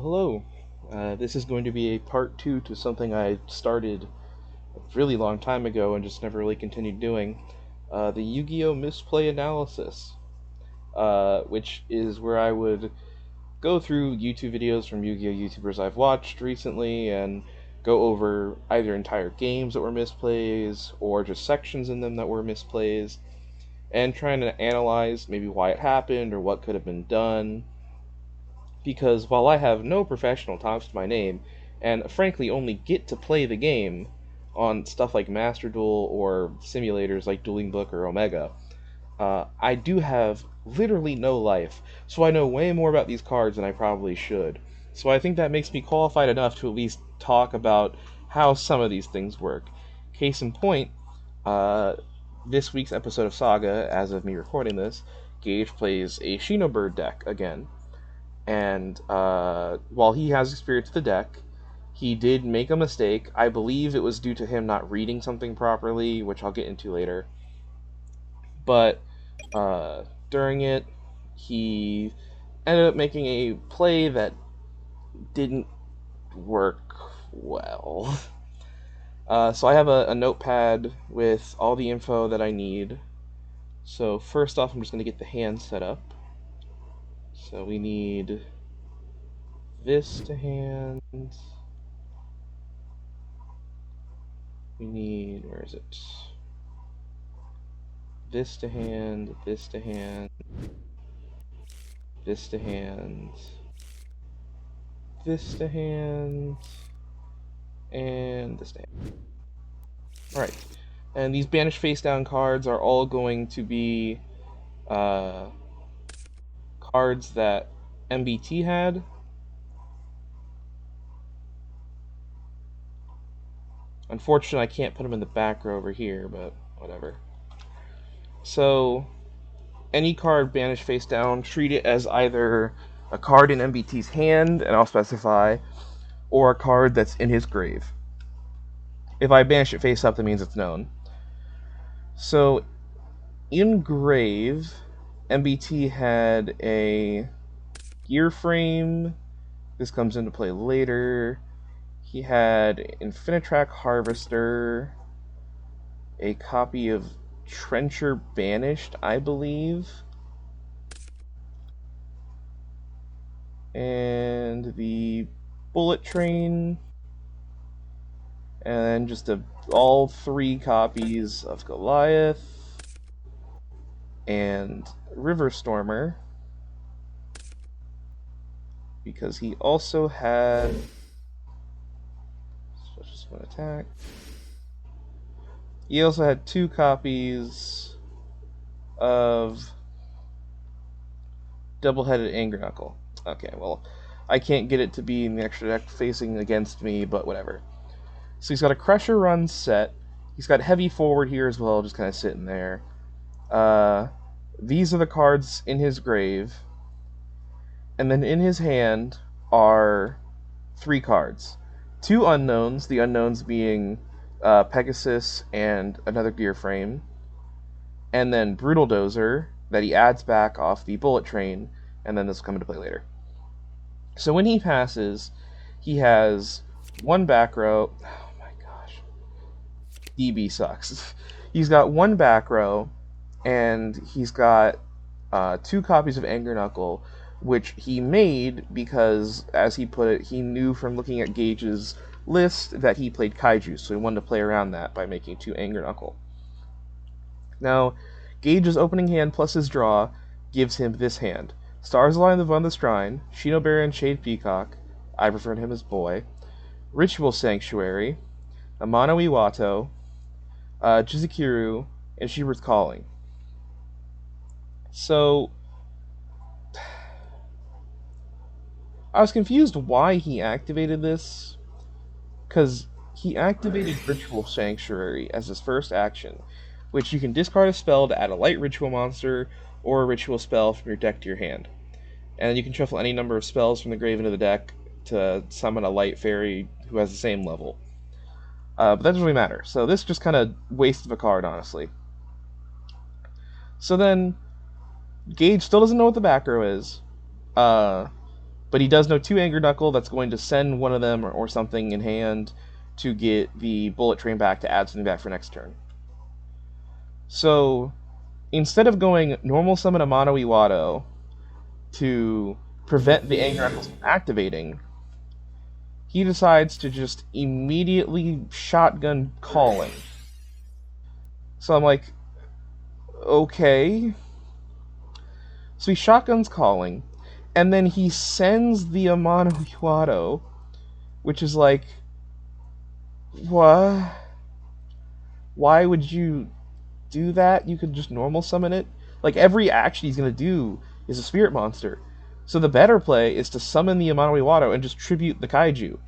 Hello. This is going to be a part two to something I started a really long time ago and just never really continued doing. The Yu-Gi-Oh! Misplay analysis, which is where I would go through YouTube videos from Yu-Gi-Oh! YouTubers I've watched recently and go over either entire games that were misplays or just sections in them that were misplays and trying to analyze maybe why it happened or what could have been done because while I have no professional talks to my name, and frankly only get to play the game on stuff like Master Duel or simulators like Dueling Book or Omega, I do have literally no life, so I know way more about these cards than I probably should. So I think that makes me qualified enough to at least talk about how some of these things work. Case in point, uh, this week's episode of Saga, as of me recording this, Gage plays a Shinobird deck again. And while he has experience with the deck, he did make a mistake. I believe it was due to him not reading something properly, which I'll get into later. But uh, during it, he ended up making a play that didn't work well. So I have a notepad with all the info that I need. So first off, I'm just going to get the hand set up. So we need this to hand. We need, where is it? This to hand, this to hand, this to hand, this to hand, and this to hand. Alright, and these banished face down cards are all going to be cards that MBT had. Unfortunately, I can't put them in the back row over here, but whatever. So, any card banished face down, treat it as either a card in MBT's hand, and I'll specify, or a card that's in his grave. If I banish it face up, that means it's known. So, in grave, MBT had a gear frame. This comes into play later. He had Infinitrack Harvester, a copy of Trencher Banished, I believe, and the Bullet Train, and then just all three copies of Goliath and River Stormer, because he also had special spin attack. He also had two copies of Double-Headed Anger Knuckle. Okay, well, I can't get it to be in the extra deck facing against me, but whatever. So he's got a Crusher Run set. He's got Heavy Forward here as well, just kind of sitting there. These are the cards in his grave. And then in his hand are three cards. Two unknowns, the unknowns being Pegasus and another gear frame. And then Brutal Dozer that he adds back off the Bullet Train, and then this will come into play later. So when he passes, he has one back row. Oh my gosh. DB sucks. He's got one back row, and he's got two copies of Anger Knuckle, which he made because, as he put it, he knew from looking at Gage's list that he played Kaiju, so he wanted to play around that by making two Anger Knuckle. Now, Gage's opening hand plus his draw gives him this hand. Stars Align of the Shrine, Shinobirds and Shade Peacock, I refer to him as Boy, Ritual Sanctuary, Amano Iwato, Jizukiru, and Shepherd's Calling. So, I was confused why he activated this, because he activated Ritual Sanctuary as his first action, which you can discard a spell to add a light ritual monster or a ritual spell from your deck to your hand. And then you can shuffle any number of spells from the grave into the deck to summon a light fairy who has the same level. But that doesn't really matter. So this just kind of wasted a card, honestly. So then, Gage still doesn't know what the back row is. But he does know 2 Anger Knuckle that's going to send one of them or something in hand to get the Bullet Train back to add something back for next turn. So instead of going normal summon a Mono Iwado to prevent the Anger Knuckles from activating, he decides to just immediately shotgun Calling. So I'm like, okay. So he shotguns Calling, and then he sends the Amano Iwado, which is like, what? Why would you do that? You could just normal summon it. Like, every action he's going to do is a spirit monster. So the better play is to summon the Amano Iwado and just tribute the Kaiju.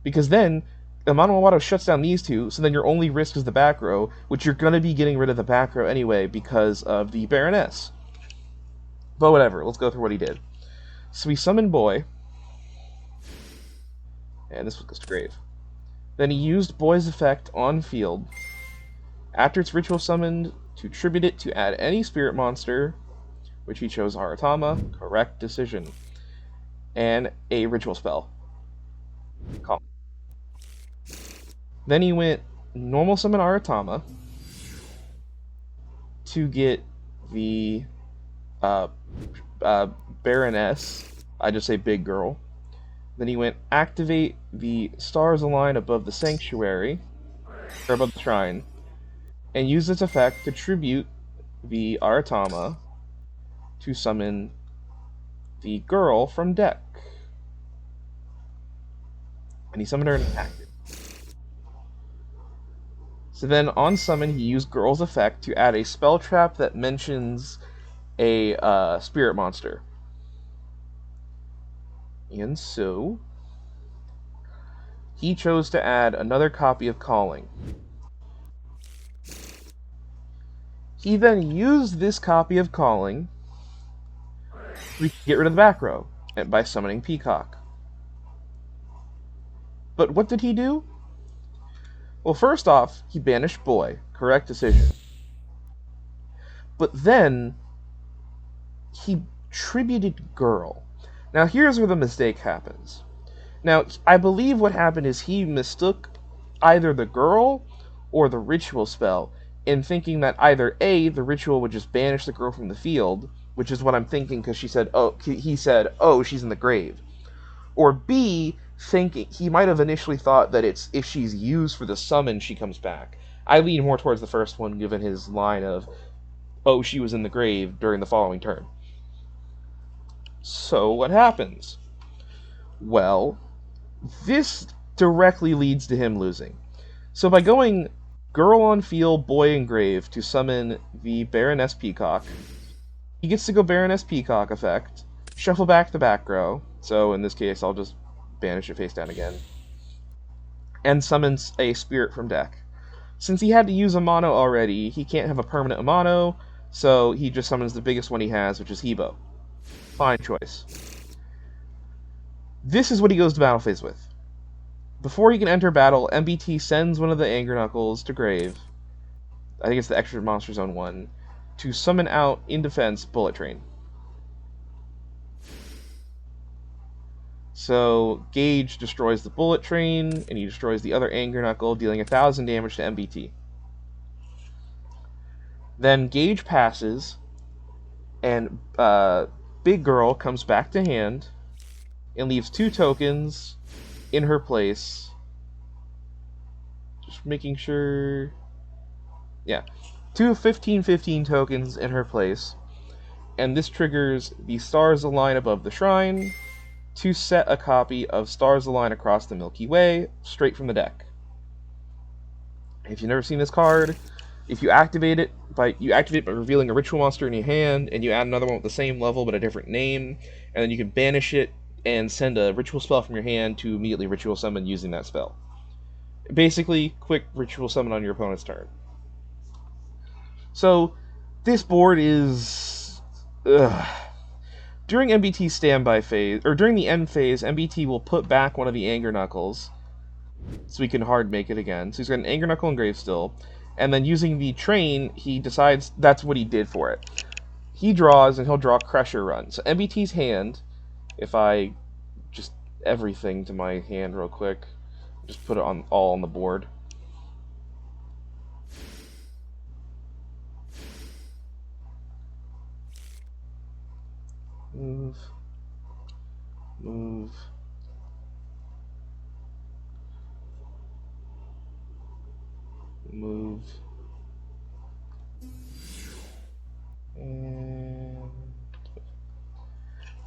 Because then, Amano Iwado shuts down these two, so then your only risk is the back row, which you're going to be getting rid of the back row anyway because of the Baroness. But whatever, let's go through what he did. So he summoned Boy, and this goes to Grave. Then he used Boy's effect on field. After it's ritual summoned, to tribute it to add any spirit monster, which he chose Haratama, correct decision, and a ritual spell. Calm. Then he went normal summon Haratama to get the Baroness, I just say big girl. Then he went activate the stars align above the sanctuary, or above the shrine, and use its effect to tribute the Aratama to summon the girl from deck. And he summoned her and attacked it. So then on summon he used girl's effect to add a spell trap that mentions a spirit monster. And so he chose to add another copy of Calling. He then used this copy of Calling to get rid of the back row by summoning Peacock. But what did he do? Well, first off, he banished Boy. Correct decision. But then he tributed Girl. Now here's where the mistake happens. Now, I believe what happened is he mistook either the girl or the ritual spell in thinking that either A, the ritual would just banish the girl from the field, which is what I'm thinking because he said, oh, she's in the grave. Or B, thinking he might have initially thought that it's if she's used for the summon, she comes back. I lean more towards the first one given his line of, oh, she was in the grave during the following turn. So what happens? Well, this directly leads to him losing. So by going Girl on field, Boy in grave to summon the Baroness Peacock, he gets to go Baroness Peacock effect, shuffle back the back row, so in this case I'll just banish it face down again, and summons a spirit from deck. Since he had to use a mono already, he can't have a permanent mono, so he just summons the biggest one he has, which is Hebo. Fine choice. This is what he goes to battle phase with. Before he can enter battle, MBT sends one of the Anger Knuckles to grave, I think it's the extra Monster Zone one, to summon out, in defense, Bullet Train. So Gage destroys the Bullet Train, and he destroys the other Anger Knuckle, dealing 1,000 damage to MBT. Then Gage passes, and Big Girl comes back to hand, and leaves 2 tokens in her place. Just making sure... Yeah. 2 15/15 tokens in her place. And this triggers the Stars Align above the shrine to set a copy of Stars Align across the Milky Way straight from the deck. If you've never seen this card, if you activate it by revealing a ritual monster in your hand, and you add another one with the same level but a different name, and then you can banish it and send a ritual spell from your hand to immediately ritual summon using that spell. Basically, quick ritual summon on your opponent's turn. So, this board is... During MBT's standby phase, or during the end phase, MBT will put back one of the Anger Knuckles, so he can hard make it again. So he's got an Anger Knuckle and Grave still, and then using the train, he decides that's what he did for it. He draws, and he'll draw Crusher Run. So MBT's hand if I just everything to my hand real quick, just put it on all on the board. Move, move, move, and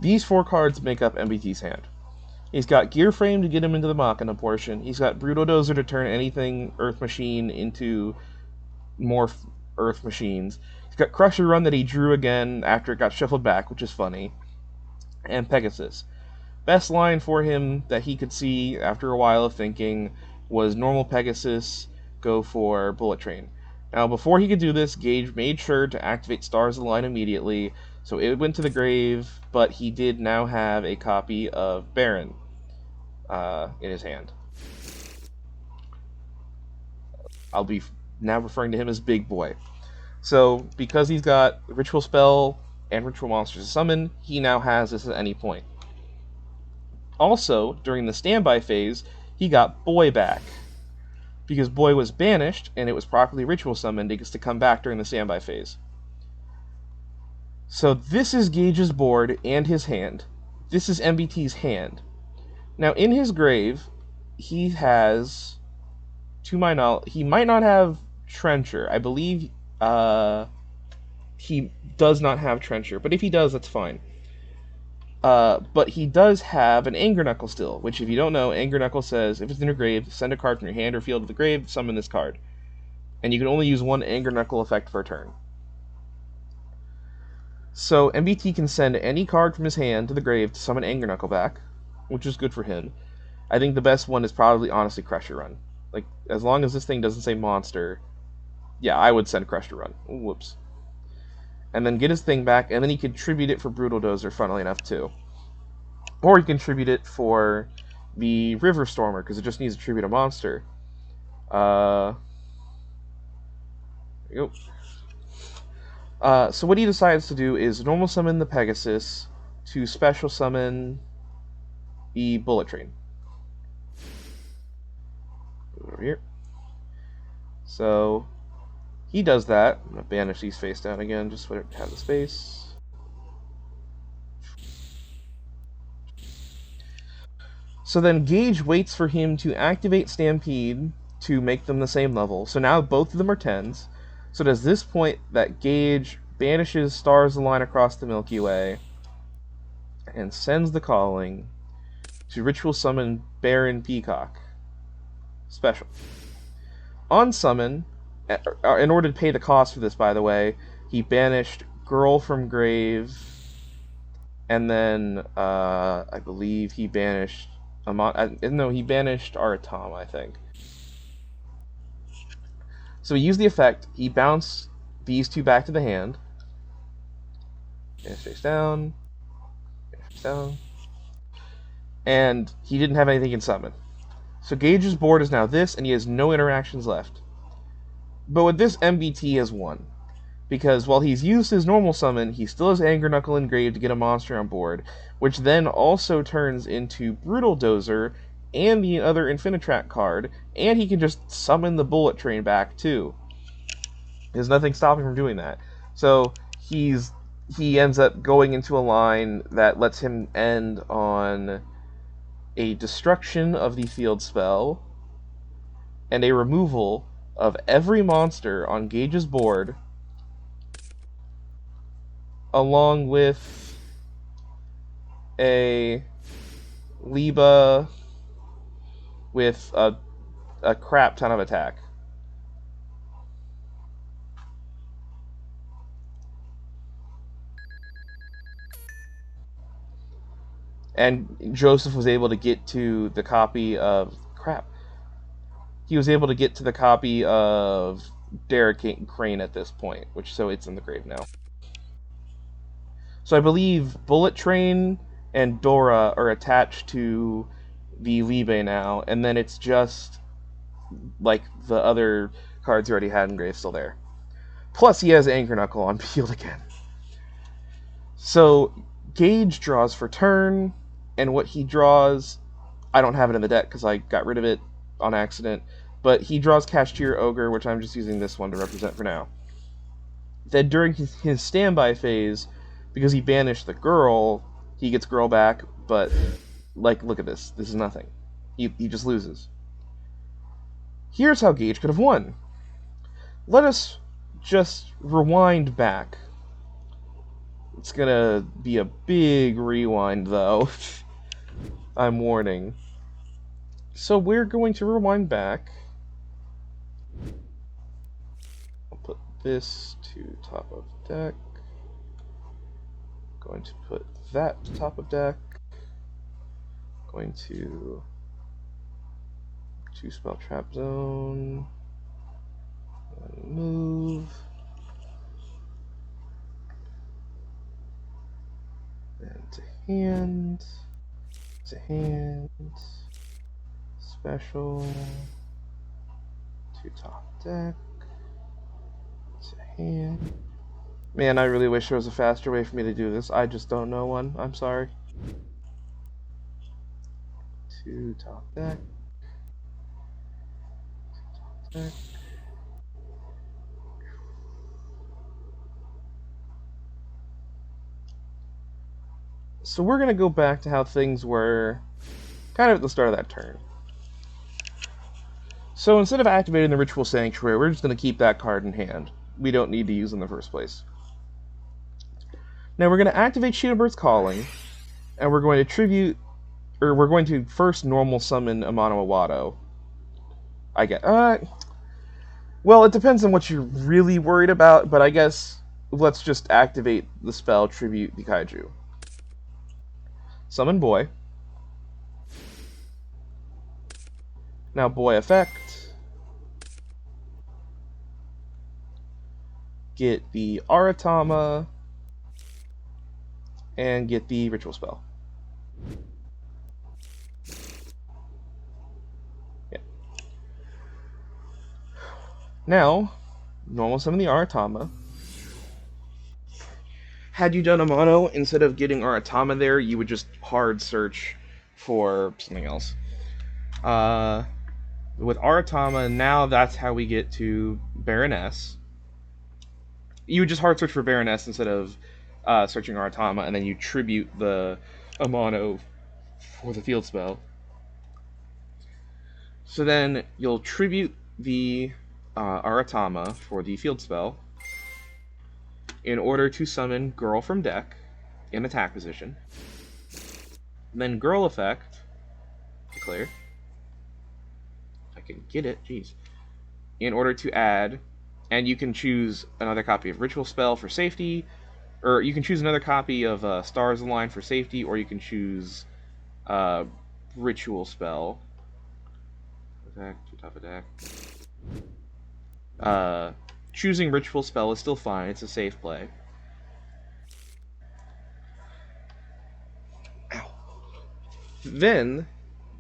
these 4 cards make up MBT's hand. He's got Gear Frame to get him into the Machina portion. He's got Brutaldozer to turn anything Earth Machine into more Earth Machines. He's got Crusher Run that he drew again after it got shuffled back, which is funny. And Pegasus. Best line for him that he could see after a while of thinking was normal Pegasus, go for Bullet Train. Now, before he could do this, Gage made sure to activate Stars Align immediately, so it went to the grave, but he did now have a copy of Baron in his hand. I'll be now referring to him as Big Boy. So, because he's got Ritual Spell and Ritual Monsters to summon, he now has this at any point. Also, during the standby phase, he got Boy back. Because Boy was banished, and it was properly ritual summoned, it gets to come back during the standby phase. So this is Gage's board and his hand. This is MBT's hand. Now, in his grave, he has, to my knowledge, he might not have Trencher. I believe he does not have Trencher, but if he does, that's fine. But he does have an Anger Knuckle still, which, if you don't know, Anger Knuckle says, if it's in your grave, send a card from your hand or field to the grave, summon this card. And you can only use one Anger Knuckle effect per turn. So MBT can send any card from his hand to the grave to summon Anger Knuckle back, which is good for him. I think the best one is probably, honestly, Crusher Run. Like, as long as this thing doesn't say monster, yeah, I would send Crusher Run. Ooh, whoops. And then get his thing back, and then he can tribute it for Brutaldozer, funnily enough, too. Or he can tribute it for the River Stormer, because it just needs to tribute a monster. There you go. So what he decides to do is normal summon the Pegasus to special summon the Bullet Train. Over here. So he does that. I'm going to banish these face down again, just so I have the space. So then Gage waits for him to activate Stampede to make them the same level. So now both of them are 10s. So it is this point that Gage banishes Stars Align across the Milky Way and sends the calling to ritual summon Baron Peacock. Special. On summon, in order to pay the cost for this, by the way, he banished Girl from Grave, and then I believe he banished he banished Aratam, I think. So he used the effect, he bounced these two back to the hand. Banish face down. Banish face down. And he didn't have anything in summon. So Gage's board is now this, and he has no interactions left. But with this, MBT has won. Because while he's used his normal summon, he still has Anger Knuckle engraved to get a monster on board, which then also turns into Brutaldozer and the other Infinitrack card, and he can just summon the Bullet Train back too. There's nothing stopping him from doing that. So he ends up going into a line that lets him end on a destruction of the field spell and a removal of every monster on Gage's board, along with a Liba with a crap ton of attack. And Joseph was able to get to the copy of... He was able to get to the copy of Derek Crane at this point, so it's in the grave now. So I believe Bullet Train and Dora are attached to the Libe now, and then it's just like the other cards he already had in grave still there. Plus he has Anger Knuckle on field again. So Gage draws for turn, and what he draws, I don't have it in the deck because I got rid of it on accident, but he draws Cashier Ogre, which I'm just using this one to represent for now. Then during his standby phase, because he banished the girl, he gets girl back, but, like, look at this. This is nothing. He just loses. Here's how Gage could have won. Let us just rewind back. It's gonna be a big rewind, though. I'm warning. So we're going to rewind back. I'll put this to top of deck. Going to put that to top of deck. Going to 2-spell trap zone. Move. And to hand. To hand. Special. To top deck. To hand. Man, I really wish there was a faster way for me to do this. I just don't know one. I'm sorry. To top deck. To top deck. So we're going to go back to how things were kind of at the start of that turn. So instead of activating the Ritual Sanctuary, we're just going to keep that card in hand. We don't need to use it in the first place. Now we're going to activate Shinobirds Calling, and we're going to first normal summon Amano Iwado. Well, it depends on what you're really worried about, but I guess let's just activate the spell Tribute the Kaiju. Summon Boy. Now Boy effect. Get the Aratama. And get the Ritual Spell. Yeah. Now, normal summon the Aratama. Had you done a mono, instead of getting Aratama there, you would just hard search for something else. With Aratama, now that's how we get to Baroness. You would just hard search for Baroness instead of searching Aratama, and then you tribute the Amano for the field spell. So then you'll tribute the Aratama for the field spell in order to summon Girl from deck in attack position. And then Girl effect, declare. If I can get it, jeez. In order to add, and you can choose another copy of Ritual Spell for safety, or you can choose another copy of Stars Align for safety, or you can choose Ritual Spell. Attack, to top of deck. Choosing Ritual Spell is still fine, it's a safe play. Ow. Then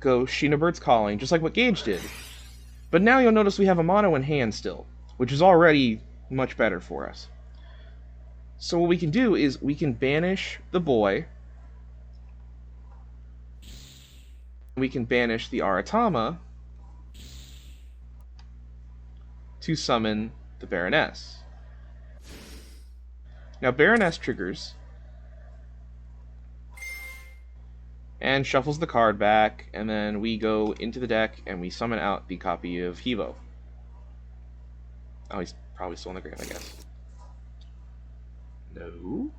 go Shinobirds Calling, just like what Gage did. But now you'll notice we have a mono in hand still, which is already much better for us. So what we can do is we can banish the boy. We can banish the Aratama to summon the Baroness. Now Baroness triggers and shuffles the card back, and then we go into the deck and we summon out the copy of Yugioh. Oh, he's probably still in the grave, I guess. No?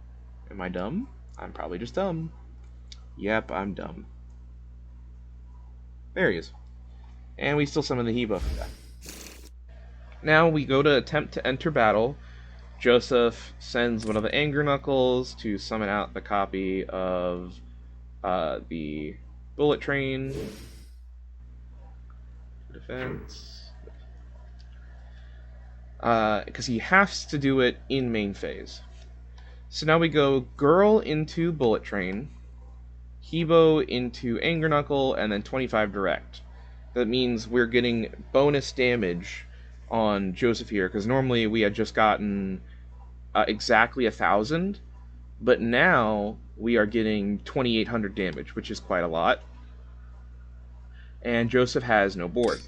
Am I dumb? I'm probably just dumb. Yep, I'm dumb. There he is. And we still summon the Yugioh from that. Now we go to attempt to enter battle. Joseph sends one of the Anger Knuckles to summon out the copy of the Bullet Train. Defense. Because he has to do it in main phase. So now we go Girl into Bullet Train, Yugioh into Anger Knuckle, and then 25 direct. That means we're getting bonus damage on Joseph here, because normally we had just gotten exactly 1,000, But now we are getting 2,800 damage, which is quite a lot. And Joseph has no board.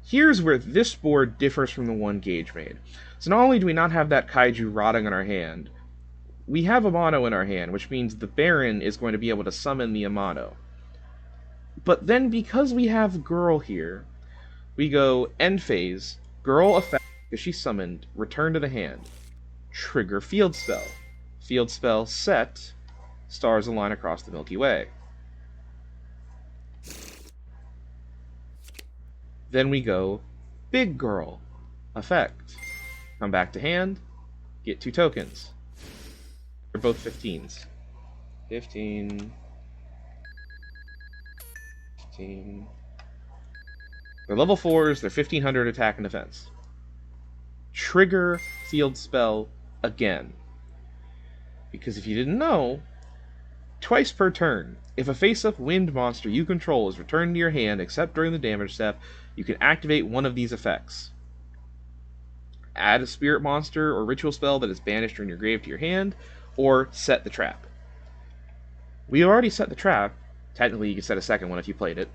Here's where this board differs from the one Gage made. So not only do we not have that kaiju rotting in our hand, we have Amano in our hand, which means the Baron is going to be able to summon the Amano. But then because we have Girl here, we go end phase, Girl effect, because she's summoned, return to the hand. Trigger field spell. Field spell set, stars align across the Milky Way. Then we go Big Girl effect. Come back to hand, get 2 tokens. They're both 15s. 15. 15. They're level 4s, they're 1500 attack and defense. Trigger field spell again. Because if you didn't know, twice per turn, if a face-up wind monster you control is returned to your hand except during the damage step, you can activate one of these effects. Add a spirit monster or ritual spell that is banished from your grave to your hand, or set the trap. We already set the trap. Technically, you can set a second one if you played it.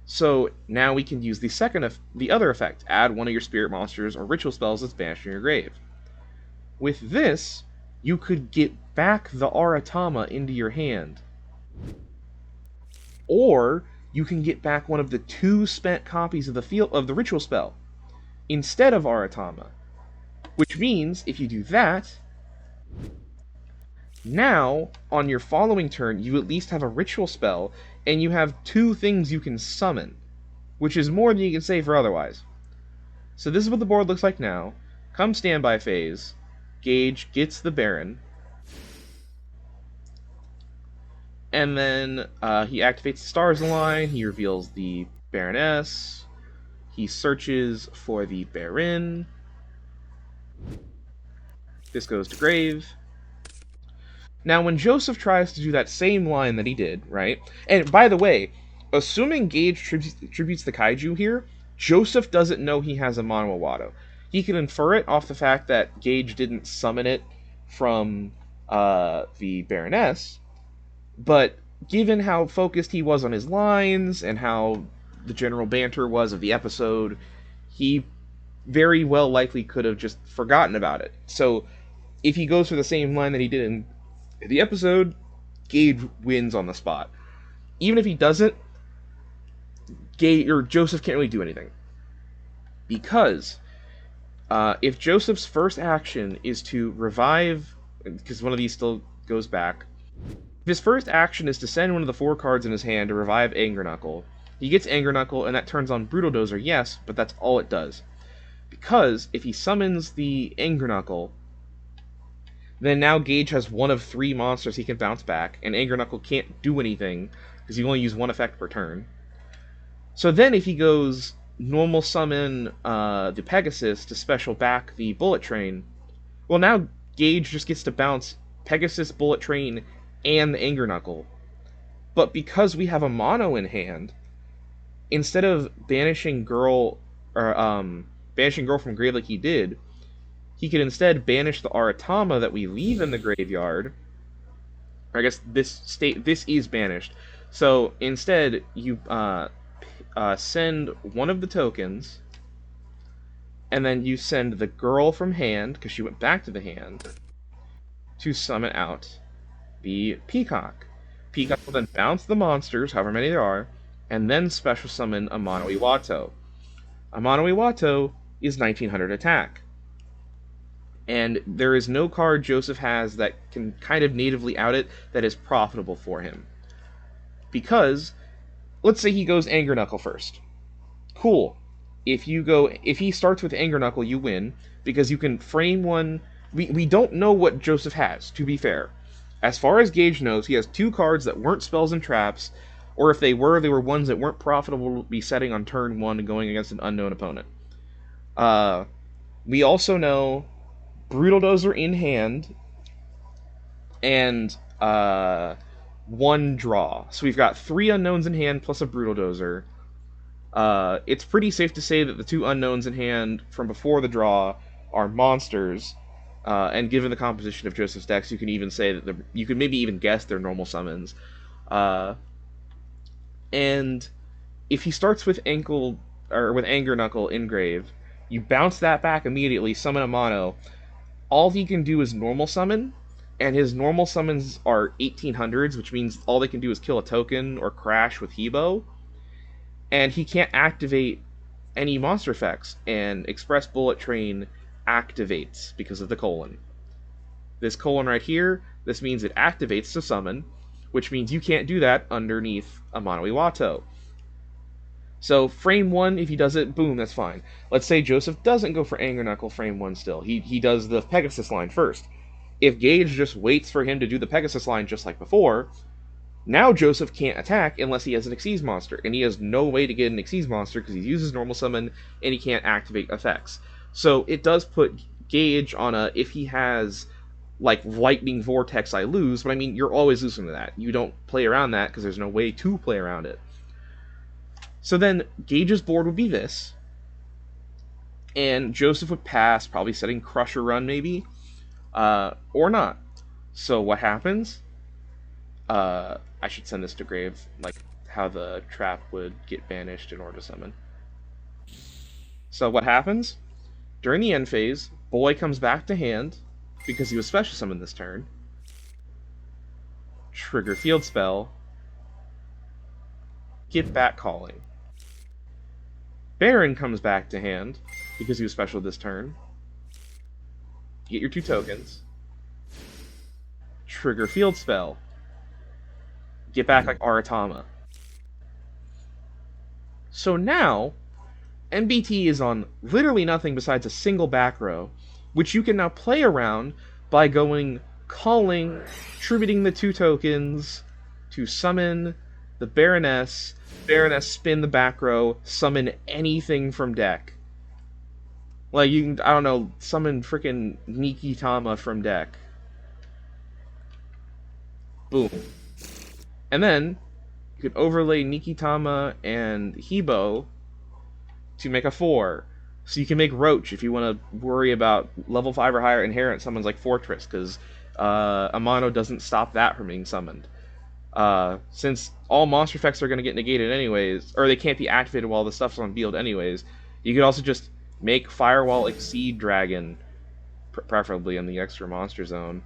So now we can use the other effect. Add one of your spirit monsters or ritual spells that's banished from your grave. With this, you could get back the Aratama into your hand. Or you can get back one of the 2 spent copies of the ritual spell instead of Aratama. Which means, if you do that, now, on your following turn, you at least have a ritual spell, and you have 2 things you can summon, which is more than you can say for otherwise. So this is what the board looks like now. Come standby phase, Gage gets the Baron, and then he activates the Stars Align, he reveals the Baroness, he searches for the Baron, this goes to grave. Now, when Joseph tries to do that same line that he did, right? And by the way, assuming Gage tributes the kaiju here, Joseph doesn't know he has a Mono Iwado. He can infer it off the fact that Gage didn't summon it from the Baroness, but given how focused he was on his lines and how the general banter was of the episode, he very well likely could have just forgotten about it. So if he goes for the same line that he did in the episode, Gage wins on the spot. Even if he doesn't, Joseph can't really do anything. Because if Joseph's first action is to revive, because one of these still goes back, if his first action is to send one of the 4 cards in his hand to revive Anger Knuckle, he gets Anger Knuckle and that turns on Brutal Dozer, yes, but that's all it does. Because if he summons the Anger Knuckle, then now Gage has one of 3 monsters he can bounce back, and Anger Knuckle can't do anything, because you only use 1 effect per turn. So then if he goes normal summon the Pegasus to special back the Bullet Train, well now Gage just gets to bounce Pegasus, Bullet Train, and the Anger Knuckle. But because we have a mono in hand, instead of banishing Girl from grave like he did, he could instead banish the Aratama that we leave in the graveyard. I guess this is banished. So instead, you send one of the tokens, and then you send the Girl from hand, because she went back to the hand, to summon out the Peacock. Peacock will then bounce the monsters, however many there are, and then special summon a Mono Iwato. A Mono Iwato is 1900 attack. And there is no card Joseph has that can kind of natively out it that is profitable for him. Because, let's say he goes Anger Knuckle first. Cool. If he starts with Anger Knuckle, you win, because you can frame one. We don't know what Joseph has, to be fair. As far as Gage knows, he has 2 cards that weren't spells and traps, or if they were ones that weren't profitable to be setting on turn 1 and going against an unknown opponent. We also know Brutal Dozer in hand, and 1 draw. So we've got 3 unknowns in hand plus a Brutal Dozer. It's pretty safe to say that the 2 unknowns in hand from before the draw are monsters, And given the composition of Joseph's decks, you can even say that you could maybe even guess they're normal summons. Uh, and if he starts with ankle or with Anger Knuckle engraved, you bounce that back immediately, summon a mono. All he can do is normal summon, and his normal summons are 1800s, which means all they can do is kill a token or crash with Hebo, and he can't activate any monster effects, and Express Bullet Train activates because of the colon. This colon right here, this means it activates to summon, which means you can't do that underneath a Mono Iwato. So frame 1, if he does it, boom, that's fine. Let's say Joseph doesn't go for Anger Knuckle frame 1 still. He does the Pegasus line first. If Gage just waits for him to do the Pegasus line just like before, now Joseph can't attack unless he has an Xyz monster, and he has no way to get an Xyz monster because he uses normal summon and he can't activate effects. So it does put Gage on a, if he has like Lightning Vortex, I lose, but I mean, you're always losing to that. You don't play around that because there's no way to play around it. So then Gage's board would be this, and Joseph would pass, probably setting Crusher Run maybe, or not. So what happens? I should send this to Grave, like how the trap would get banished in order to summon. So what happens? During the end phase, Boy comes back to hand, because he was special summoned this turn. Trigger Field Spell. Get back Calling. Baron comes back to hand, because he was special this turn. Get your 2 tokens. Trigger Field Spell. Get back like Aratama. So now, MBT is on literally nothing besides a single back row, which you can now play around by going Calling, tributing the 2 tokens to summon the Baroness, spin the back row, summon anything from deck. Like, you can, I don't know, summon freaking Nikitama from deck. Boom. And then, you could overlay Nikitama and Hebo to make a 4. So you can make Roach if you want to worry about level 5 or higher inherent summons like Fortress, because Amano doesn't stop that from being summoned. Since all monster effects are going to get negated anyways, or they can't be activated while the stuff's on field anyways, you could also just make Firewall Exceed Dragon, preferably in the extra monster zone.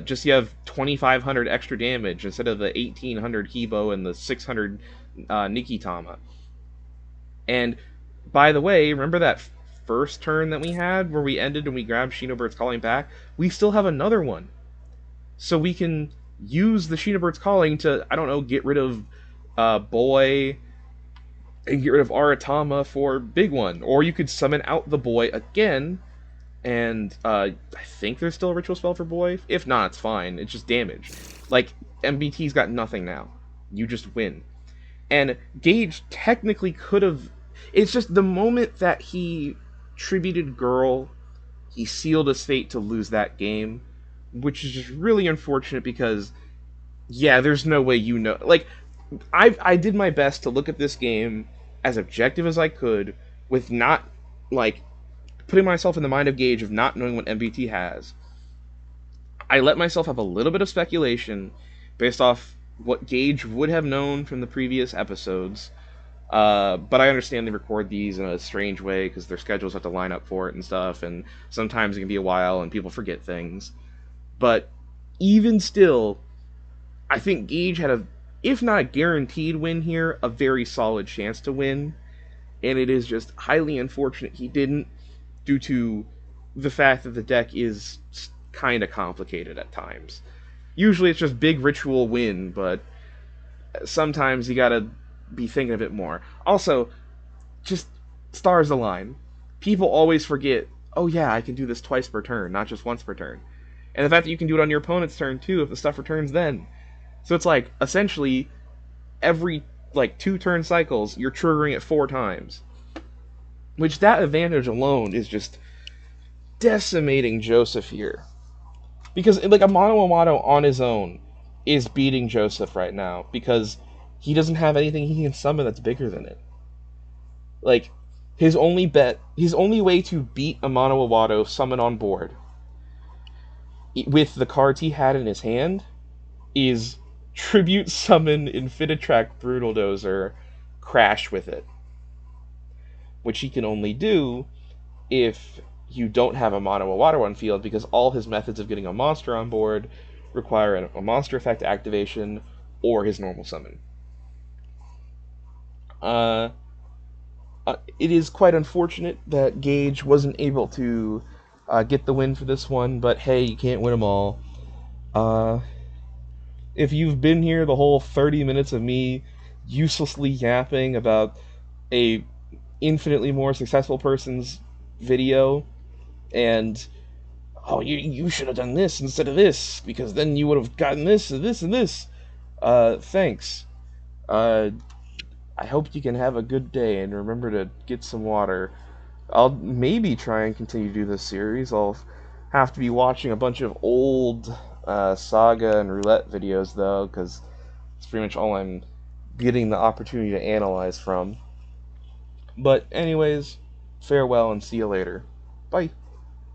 Just you have 2,500 extra damage instead of the 1,800 Hebo and the 600 Nikitama. And by the way, remember that first turn that we had where we ended and we grabbed Shinobirds Calling back? We still have another one. So we can use the Shinobirds Calling to, I don't know, get rid of Boy and get rid of Aratama for Big One. Or you could summon out the Boy again, and I think there's still a Ritual Spell for Boy. If not, it's fine. It's just damage. Like, MBT's got nothing now. You just win. And Gage technically could have... It's just the moment that he tributed Girl, he sealed his fate to lose that game, which is just really unfortunate because, yeah, there's no way you know. Like, I did my best to look at this game as objective as I could with not, like, putting myself in the mind of Gage of not knowing what MBT has. I let myself have a little bit of speculation based off what Gage would have known from the previous episodes. But I understand they record these in a strange way because their schedules have to line up for it and stuff, and sometimes it can be a while and people forget things. But even still, I think Gage had a, if not a guaranteed win here, a very solid chance to win. And it is just highly unfortunate he didn't, due to the fact that the deck is kind of complicated at times. Usually it's just big ritual win, but sometimes you gotta be thinking a bit more. Also, just stars align. People always forget, oh yeah, I can do this twice per turn, not just once per turn. And the fact that you can do it on your opponent's turn too, if the stuff returns then. So it's like, essentially, every, 2 turn cycles, you're triggering it 4 times. Which, that advantage alone is just decimating Joseph here. Because, a Mono Amato on his own is beating Joseph right now, because he doesn't have anything he can summon that's bigger than it. His only way to beat a Mono Iwato summon on board with the cards he had in his hand, is Tribute Summon Infinitrack Brutal Dozer, Crash with it. Which he can only do if you don't have a mono or water one field, because all his methods of getting a monster on board require a monster effect activation or his normal summon. It is quite unfortunate that Gage wasn't able to get the win for this one, but hey, you can't win them all. If you've been here the whole 30 minutes of me uselessly yapping about a infinitely more successful person's video, and oh, you should have done this instead of this, because then you would have gotten this and this and this. Thanks. Uh, I hope you can have a good day, and remember to get some water. I'll maybe try and continue to do this series. I'll have to be watching a bunch of old Saga and Roulette videos, though, because it's pretty much all I'm getting the opportunity to analyze from. But anyways, farewell and see you later. Bye.